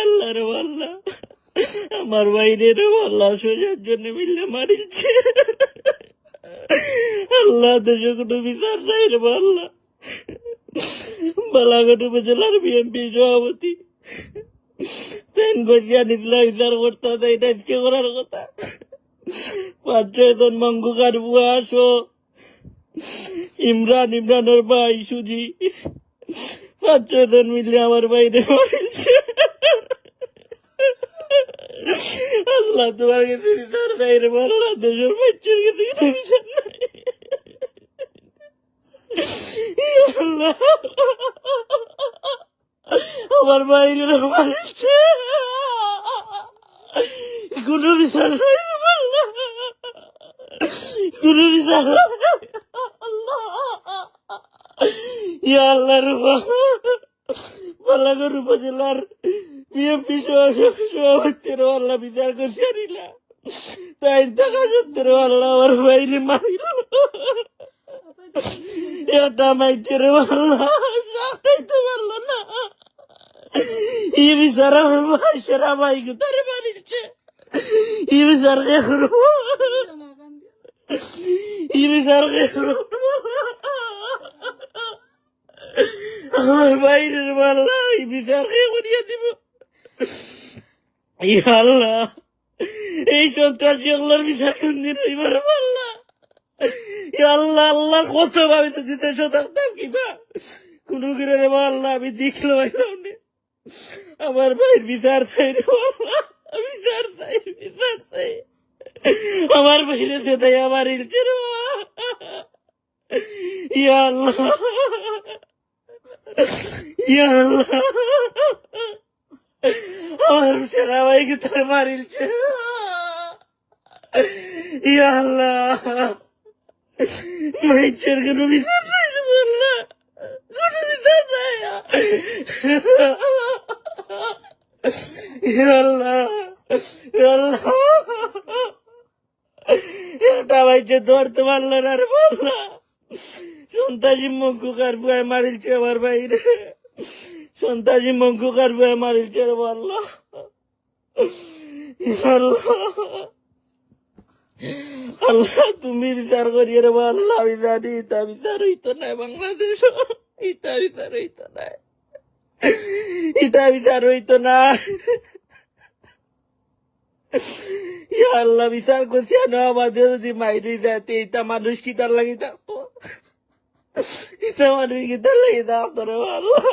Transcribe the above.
আল্লাহ রে আল্লাহ, আমার বাইরে রে আল্লাহ সোজার জন্য মিললে মারিলছে। আল্লাহ দেশে কোনো বিচার নাই রে আল্লাহ। বালাঘাট উপজেলার বিএনপি সভাপতি তেন গজিয়া নিতলা বিচার করতে এটা আজকে করার কথা। 5-6 জন মঙ্গুকার বুয়া আসো, ইমরানের ভাই সুজি, 5-6 জন মিলে আমার বাইরে মারিলছে। আল্লাহ তোমার কাছে বিচার দেয় রে আল্লাহ, দেশের বাচ্চার কাছে কোনো বিচার নাই। আল্লাহ আমার বাইরে মারিলছে, কোনো বিচার নাই রে আল্লাহ, কোনো বিচার নাই। আল্লাহ ইয়া আল্লাহ রে বালাঘাট উপজেলার বিএনপি সভাপতির আল্লাহ বিচার করছে আনিলা, তাই টাকা সত্যের আল্লাহ আমার বাইরে মারিল। এটা মাইছে রে আল্লাহ, সামলাইতে পারলো না। ই বিচার আমার ভাই সেরা ভাই তারে মারিছে, ই বিচার কে করবো, ই বিচার কে করবো। আমার বাইরের আল্লাহ এই বিচার কে করিয়া দিব। ইয়া আল্লাহ এই সন্ত্রাসী আল্লাহর বিচার কোনদিন হইবার আল্লাহ। ইয়া আল্লাহ, আল্লাহর কসম আমি তো জিতে থাকতাম কিবা কোন করে রে আল্লাহ, আমি দেখলো আমার ভাইয়ের বিচার চাই রে আল্লাহ, বিচার চাই, বিচার চাই। আমার বাইরে যেতে আমার ইলছে রে। ইয়া আল্লাহ, ইয়া আল্লাহ, আমার সেরা ভাইকে তার মারিলছে। ইয়া আল্লাহ মাইচের কোনো বিচার নাই রে আল্লাহ, কোনো বিচার নাই। ইয়া আল্লাহ, ইয়া আল্লাহ, এটা মাইচে ধরতে পারলো না রে আল্লাহ। সন্ত্রাসী মঙ্কুকার বুয়ায় মারিলছে আমার বাইরে, সন্ত্রাসী মঙ্কুকার বুয়ায় মারিলছে রে আল্লাহ। আল্লাহ, আল্লাহ তুমি বিচার করিয়ে রে আল্লাহ, আমি জানি ইতা বিচার হইতো নাই বাংলাদেশ, ইতা বিচার হইতো নাই, ইতা বিচার হইতো না। ইয়া আল্লাহ বিচার করছি না, আমাদের যদি মাইরি যাতে ইতা মানুষ কি তার লাগি থাকতো, ইতা মানুষ কি তার লাগি থাকতো রে আল্লাহ।